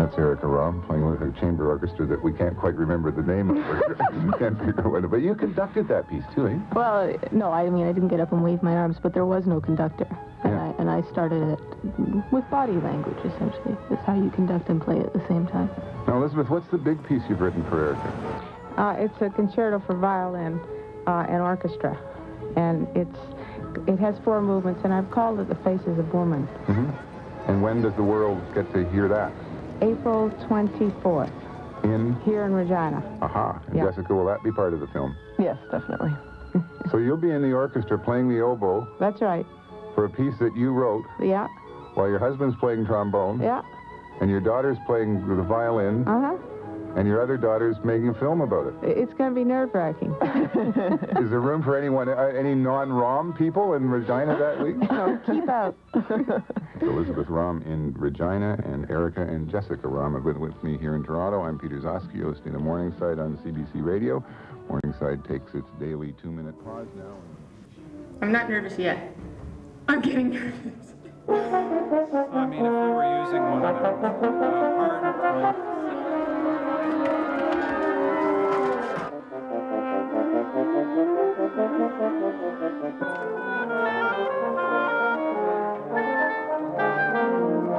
That's Erika Raum playing with a chamber orchestra that we can't quite remember the name of. We can't figure out what it, but you conducted that piece too, eh? Well, no, I mean, I didn't get up and wave my arms, but there was no conductor. Yeah. And I started it with body language, essentially. That's how you conduct and play at the same time. Now, Elizabeth, what's the big piece you've written for Erika? It's a concerto for violin and orchestra. And it has 4 movements, and I've called it The Faces of Woman. Mm-hmm. And when does the world get to hear that? April 24th. Here in Regina. Aha. And yeah. Jessica, will that be part of the film? Yes, definitely. So you'll be in the orchestra playing the oboe. That's right. For a piece that you wrote. Yeah. While your husband's playing trombone. Yeah. And your daughter's playing the violin. Uh-huh. And your other daughter's making a film about it. It's going to be nerve-wracking. Is there room for any non-Raum people in Regina that week? No, keep out. Elizabeth Raum in Regina, and Erika and Jessica Raum have been with me here in Toronto. I'm Peter Zosky, hosting the Morningside on CBC Radio. Morningside takes its daily 2-minute pause now. I'm not nervous yet. I'm getting nervous. I mean, if we were using one of the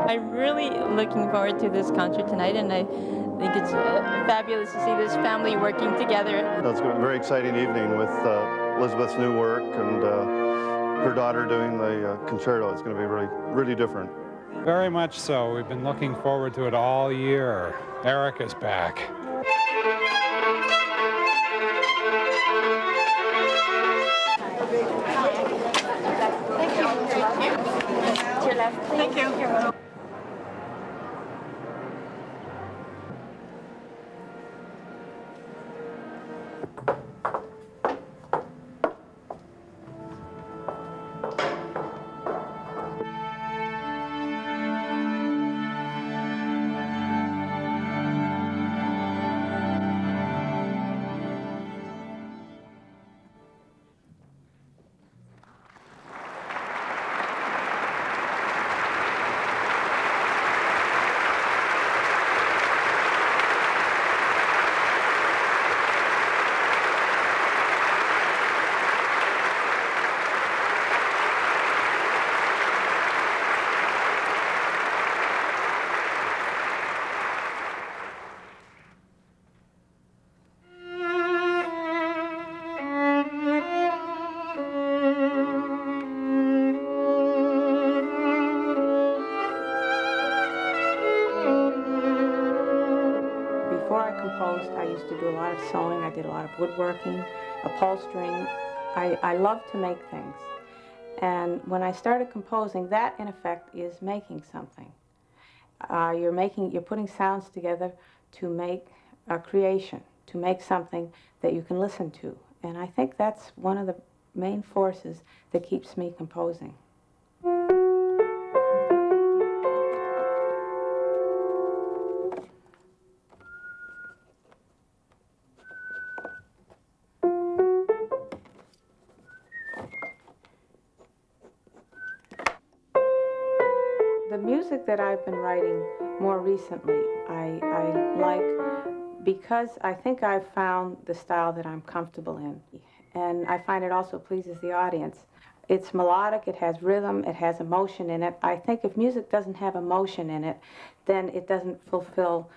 I'm really looking forward to this concert tonight, and I think it's fabulous to see this family working together. It's going to be a very exciting evening with Elizabeth's new work and her daughter doing the concerto. It's going to be really, really different. Very much so. We've been looking forward to it all year. Erika's back. Thank you. I used to do a lot of sewing. I did a lot of woodworking, upholstering. I love to make things. And when I started composing, that in effect is making something. You're putting sounds together to make a creation, to make something that you can listen to. And I think that's one of the main forces that keeps me composing. The music that I've been writing more recently, I like because I think I've found the style that I'm comfortable in. And I find it also pleases the audience. It's melodic, it has rhythm, it has emotion in it. I think if music doesn't have emotion in it, then it doesn't fulfill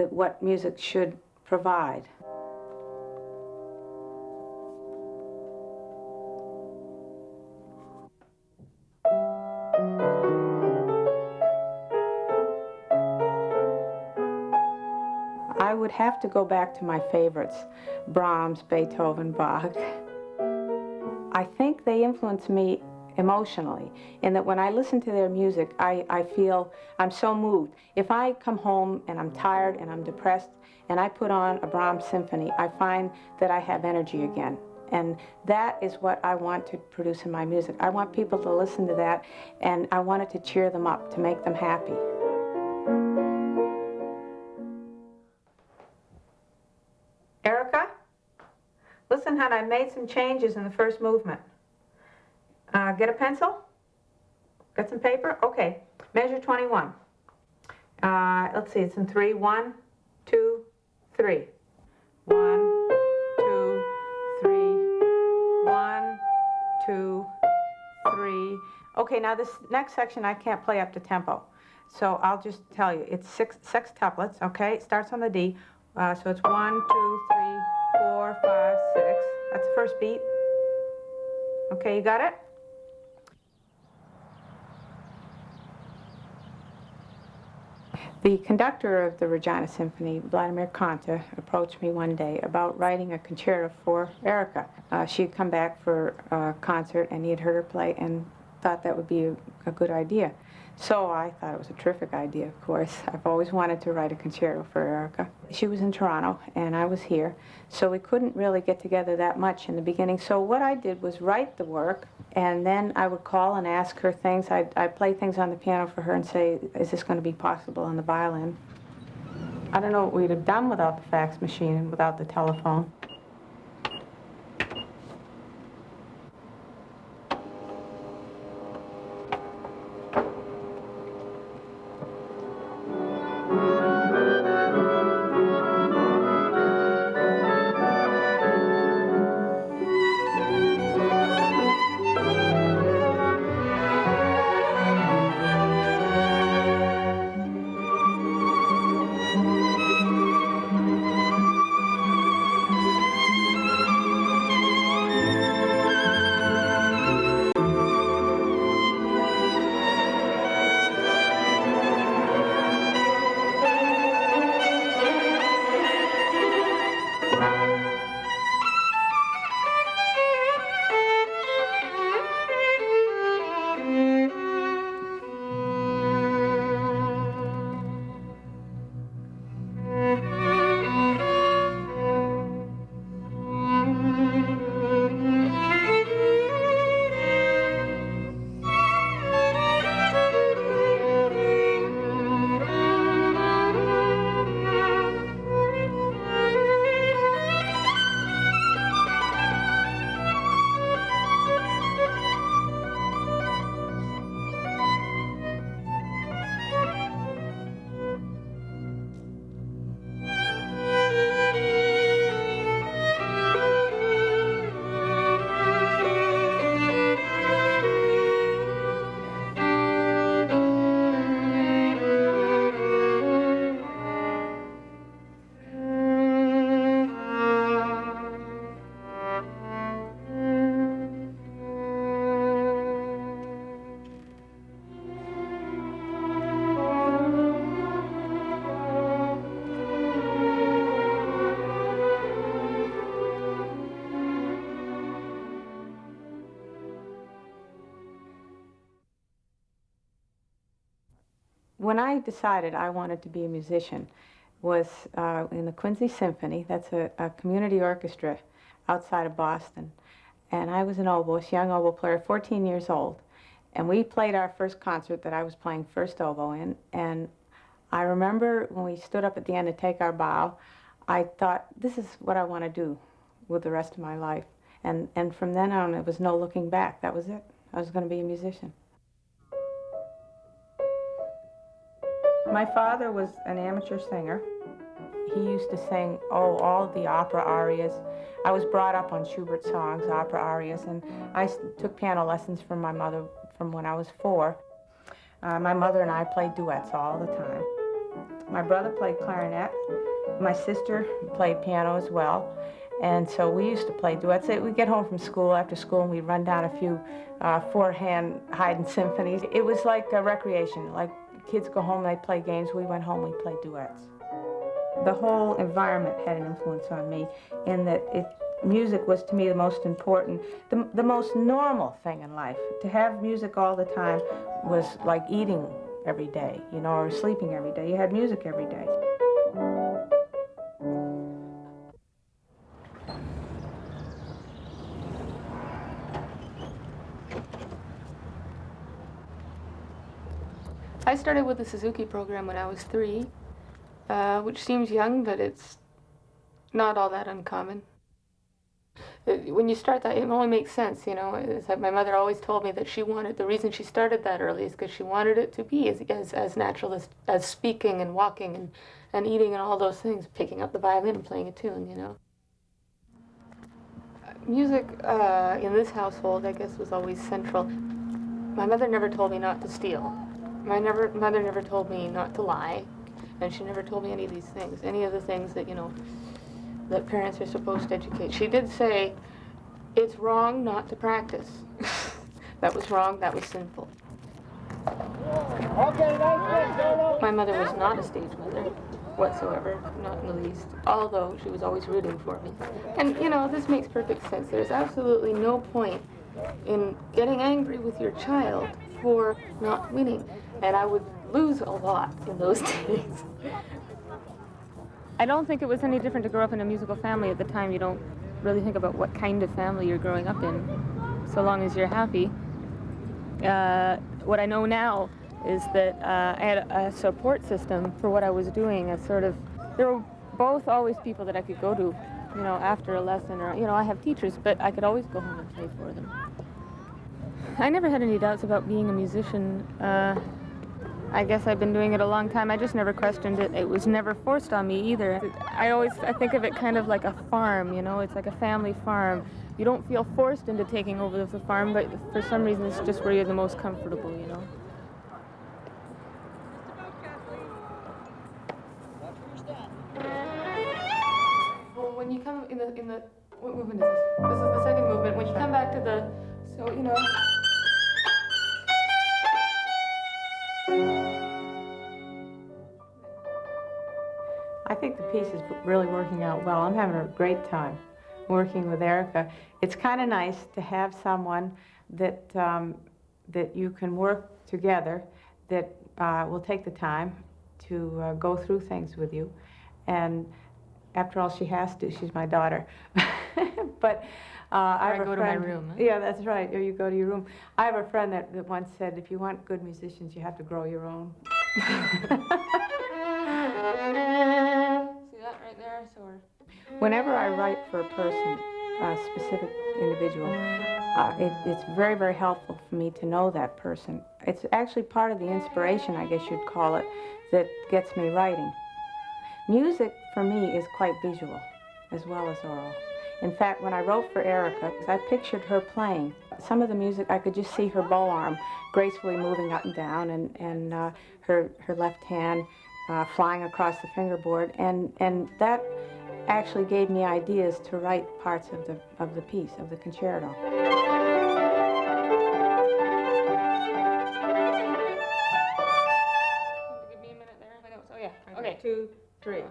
what music should provide. I would have to go back to my favorites, Brahms, Beethoven, Bach. I think they influence me emotionally, in that when I listen to their music, I feel I'm so moved. If I come home and I'm tired and I'm depressed and I put on a Brahms symphony, I find that I have energy again. And that is what I want to produce in my music. I want people to listen to that, and I want it to cheer them up, to make them happy. Erika, listen, hon, I made some changes in the first movement. Get a pencil? Got some paper? Okay. Measure 21. Let's see, it's in 3. 1, 2, 3. 1, 2, 3. 1, 2, 3. Okay, now this next section I can't play up to tempo. So I'll just tell you, it's six sextuplets, okay? It starts on the D. So it's 1, 2, 3, 4, 5, 6. That's the first beat. Okay, you got it? The conductor of the Regina Symphony, Vladimir Konta, approached me one day about writing a concerto for Erika. She had come back for a concert and he had heard her play and thought that would be a good idea. So I thought it was a terrific idea, of course. I've always wanted to write a concerto for Erika. She was in Toronto and I was here, so we couldn't really get together that much in the beginning. So what I did was write the work, and then I would call and ask her things. I'd play things on the piano for her and say, is this going to be possible on the violin? I don't know what we'd have done without the fax machine and without the telephone. When I decided I wanted to be a musician was in the Quincy Symphony. That's a community orchestra outside of Boston. And I was an oboist, young oboe player, 14 years old. And we played our first concert that I was playing first oboe in. And I remember when we stood up at the end to take our bow, I thought, this is what I want to do with the rest of my life. And from then on, it was no looking back. That was it. I was going to be a musician. My father was an amateur singer. He used to sing, all the opera arias. I was brought up on Schubert songs, opera arias, and I took piano lessons from my mother from when I was 4. My mother and I played duets all the time. My brother played clarinet. My sister played piano as well. And so we used to play duets. We'd get home from school after school and we'd run down a few four-hand Haydn symphonies. It was like a recreation, like kids go home, they play games. We went home, we played duets. The whole environment had an influence on me in that music was to me the most important, the most normal thing in life. To have music all the time was like eating every day, you know, or sleeping every day. You had music every day. I started with the Suzuki program when I was 3, which seems young, but it's not all that uncommon. when you start that, it only makes sense, you know. It's like my mother always told me that she wanted, the reason she started that early is because she wanted it to be as natural as speaking and walking and eating and all those things, picking up the violin and playing a tune, you know. Music in this household, I guess, was always central. My mother never told me not to steal. My mother never told me not to lie, and she never told me any of these things, any of the things that, you know, that parents are supposed to educate. She did say, it's wrong not to practice. That was wrong, that was sinful. My mother was not a stage mother whatsoever, not in the least, although she was always rooting for me. And, you know, this makes perfect sense. There's absolutely no point in getting angry with your child for not winning. And I would lose a lot in those days. I don't think it was any different to grow up in a musical family. At the time, you don't really think about what kind of family you're growing up in, so long as you're happy. What I know now is that I had a support system for what I was doing. There were both always people that I could go to, you know, after a lesson, or, you know, I have teachers, but I could always go home and play for them. I never had any doubts about being a musician. I guess I've been doing it a long time. I just never questioned it. It was never forced on me either. I think of it kind of like a farm, you know, it's like a family farm. You don't feel forced into taking over the farm, but for some reason it's just where you're the most comfortable, you know. Well, when you come in the, what movement is this? This is the second movement. When you come back to the, so, you know. I think the piece is really working out well. I'm having a great time working with Erika. It's kind of nice to have someone that that you can work together, that will take the time to go through things with you. And after all, she has to. She's my daughter. But I go to my room. Huh? Yeah, that's right. Or you go to your room. I have a friend that once said, if you want good musicians, you have to grow your own. See that right there? Whenever I write for a person, a specific individual, it's very, very helpful for me to know that person. It's actually part of the inspiration, I guess you'd call it, that gets me writing. Music, for me, is quite visual, as well as oral. In fact, when I wrote for Erika, I pictured her playing. Some of the music, I could just see her bow arm gracefully moving up and down, and her left hand flying across the fingerboard, and that actually gave me ideas to write parts of the piece, of the concerto. Give me a minute there. My notes. Oh yeah. Okay. 2, 3.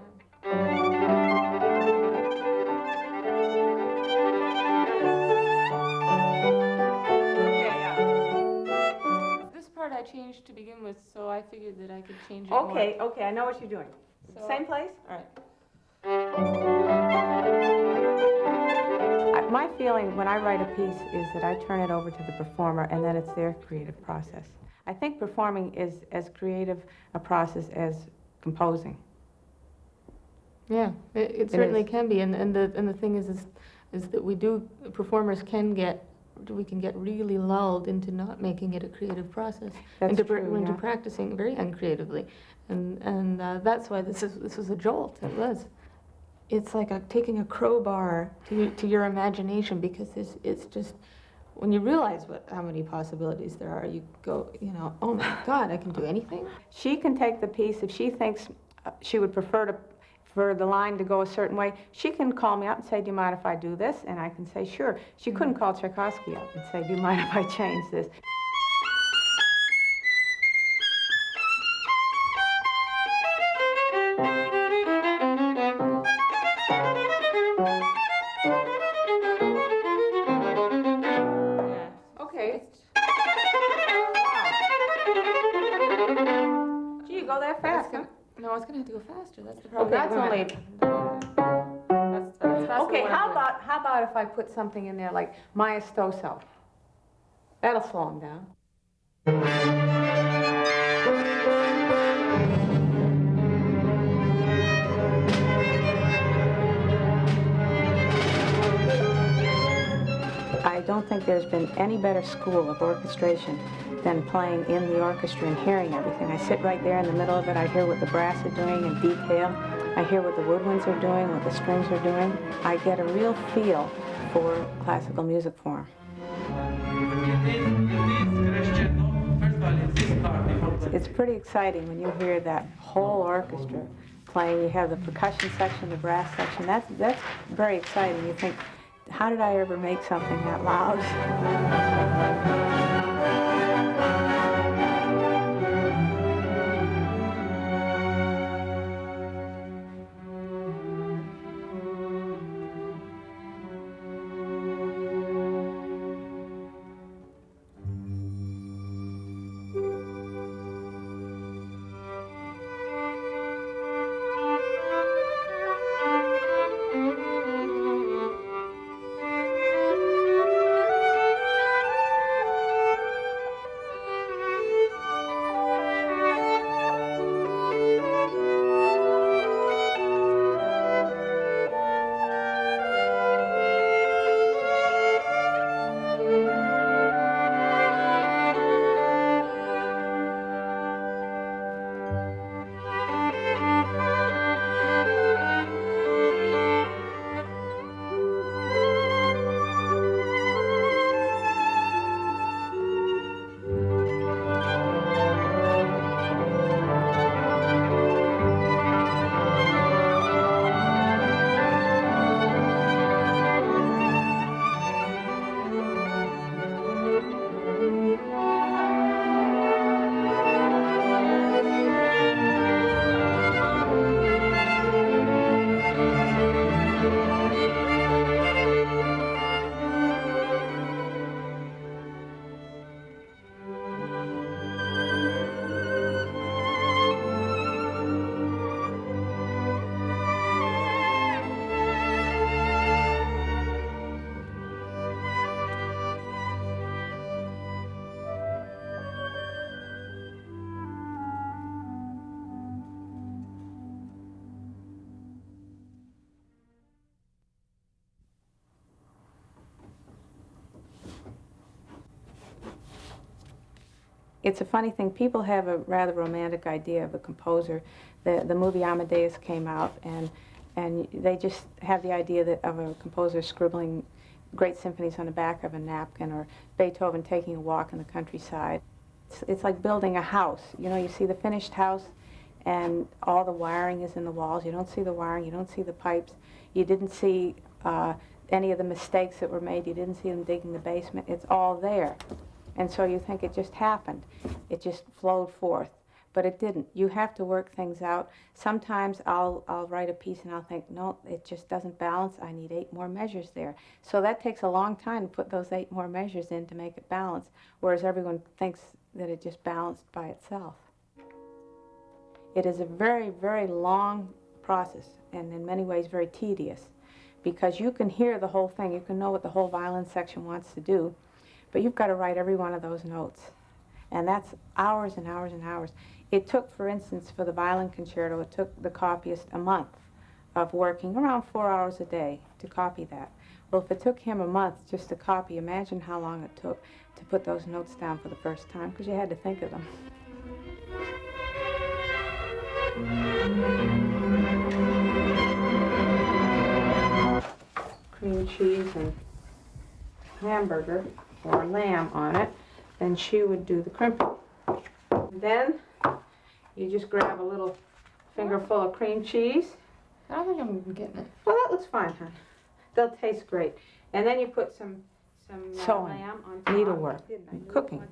I changed to begin with, so I figured that I could change it more. Okay, I know what you're doing. So, same place? All right. My feeling when I write a piece is that I turn it over to the performer, and then it's their creative process. I think performing is as creative a process as composing. Yeah, it certainly can be, and the thing is that performers can get really lulled into not making it a creative process. That's true, into practicing very uncreatively, and that's why this was a jolt. It was. It's like taking a crowbar to your imagination, because it's just, when you realize how many possibilities there are, you go, you know, oh my God, I can do anything. She can take the piece if she thinks she would prefer for the line to go a certain way. She can call me up and say, do you mind if I do this? And I can say, sure. She couldn't call Tchaikovsky up and say, do you mind if I change this? Okay. Gee, you go that fast, huh? No, it's going to have to go faster. That's the problem. Okay, that's faster. Okay, how about if I put something in there like maestoso? That'll slow him down. think there's been any better school of orchestration than playing in the orchestra and hearing everything. I sit right there in the middle of it. I hear what the brass are doing in detail. I hear what the woodwinds are doing, what the strings are doing. I get a real feel for classical music form. It's pretty exciting when you hear that whole orchestra playing. You have the percussion section, the brass section. That's very exciting. You think, how did I ever make something that loud? It's a funny thing. People have a rather romantic idea of a composer. The movie Amadeus came out, and they just have the idea that of a composer scribbling great symphonies on the back of a napkin, or Beethoven taking a walk in the countryside. It's like building a house. You know, you see the finished house, and all the wiring is in the walls. You don't see the wiring. You don't see the pipes. You didn't see any of the mistakes that were made. You didn't see them digging the basement. It's all there. And so you think it just happened. It just flowed forth. But it didn't. You have to work things out. Sometimes I'll write a piece and I'll think, no, it just doesn't balance. I need 8 more measures there. So that takes a long time to put those 8 more measures in to make it balance, whereas everyone thinks that it just balanced by itself. It is a very, very long process, and in many ways very tedious, because you can hear the whole thing. You can know what the whole violin section wants to do, but you've got to write every one of those notes. And that's hours and hours and hours. It took, for instance, for the violin concerto, it took the copyist a month of working around 4 hours a day to copy that. Well, if it took him a month just to copy, imagine how long it took to put those notes down for the first time, because you had to think of them. Cream cheese and hamburger or lamb on it, then she would do the crimping. Then you just grab a little fingerful of cream cheese. I don't think I'm even getting it. Well, that looks fine, hon. They'll taste great. And then you put some Sewing, lamb on top. needlework, Cooking.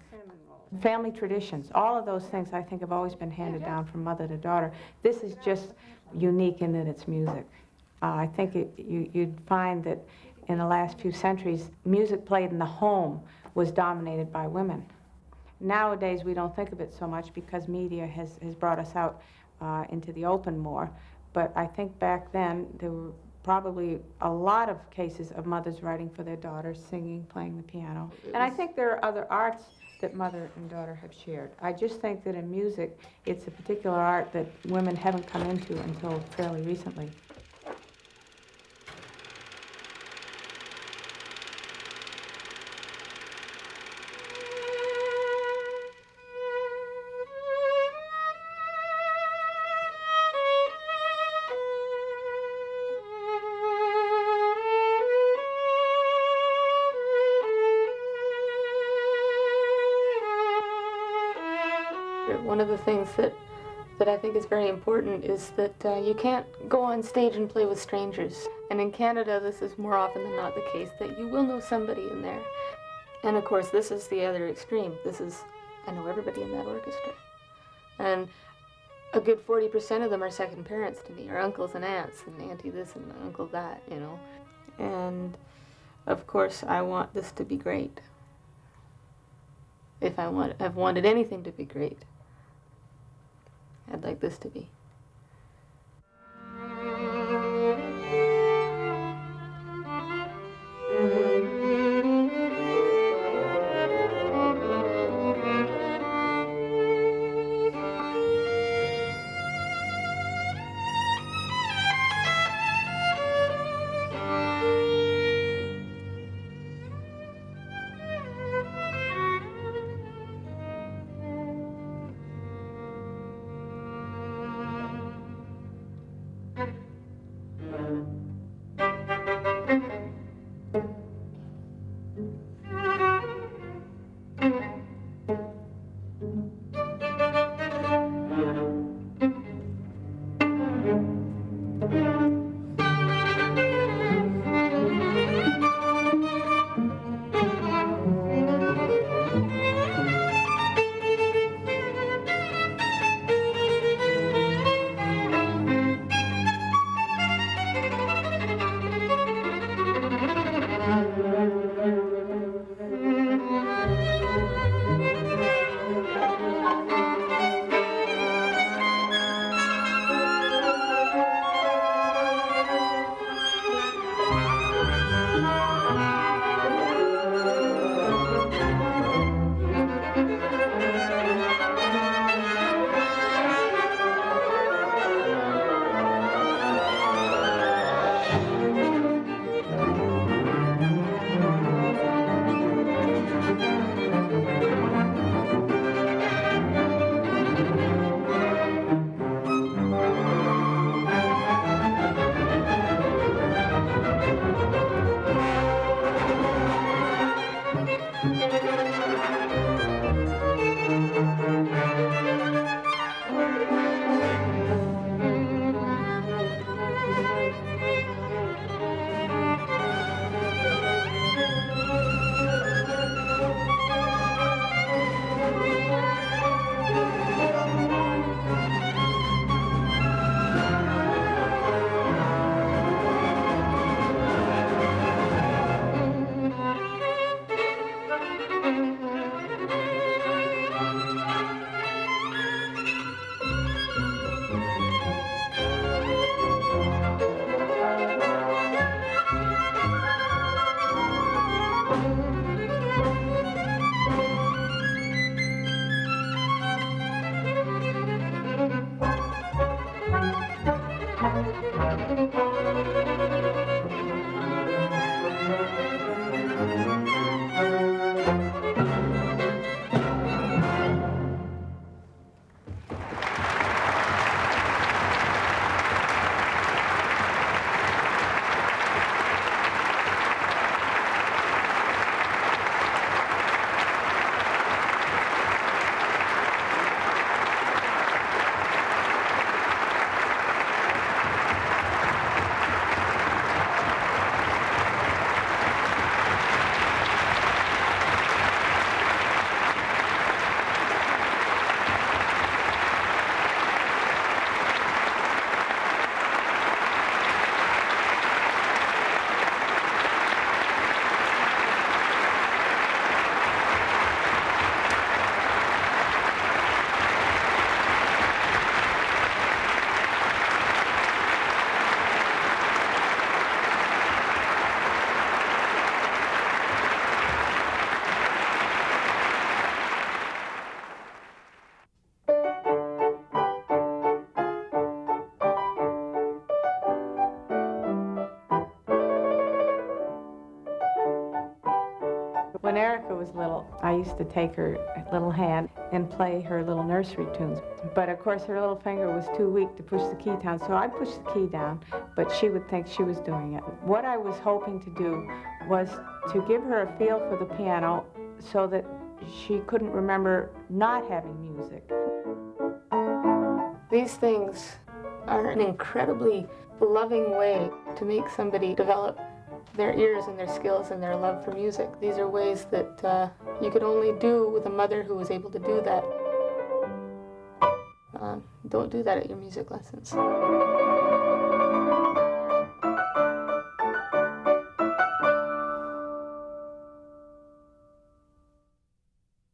Family traditions. All of those things I think have always been handed down from mother to daughter. This is just unique in that it's music. I think you'd find that in the last few centuries, music played in the home was dominated by women. Nowadays, we don't think of it so much because media has brought us out into the open more. But I think back then, there were probably a lot of cases of mothers writing for their daughters, singing, playing the piano. And I think there are other arts that mother and daughter have shared. I just think that in music, it's a particular art that women haven't come into until fairly recently. orchestra, one of the things that I think is very important is that you can't go on stage and play with strangers. And in Canada, this is more often than not the case, that you will know somebody in there. And of course, this is the other extreme. I know everybody in that orchestra. And a good 40% of them are second parents to me, or uncles and aunts, and auntie this and uncle that, you know. And of course, I want this to be great. If I've wanted anything to be great, I'd like this to be. When Erika was little, I used to take her little hand and play her little nursery tunes. But of course, her little finger was too weak to push the key down, so I'd push the key down, but she would think she was doing it. What I was hoping to do was to give her a feel for the piano so that she couldn't remember not having music. These things are an incredibly loving way to make somebody develop their ears and their skills and their love for music. These are ways that you could only do with a mother who was able to do that. Don't do that at your music lessons.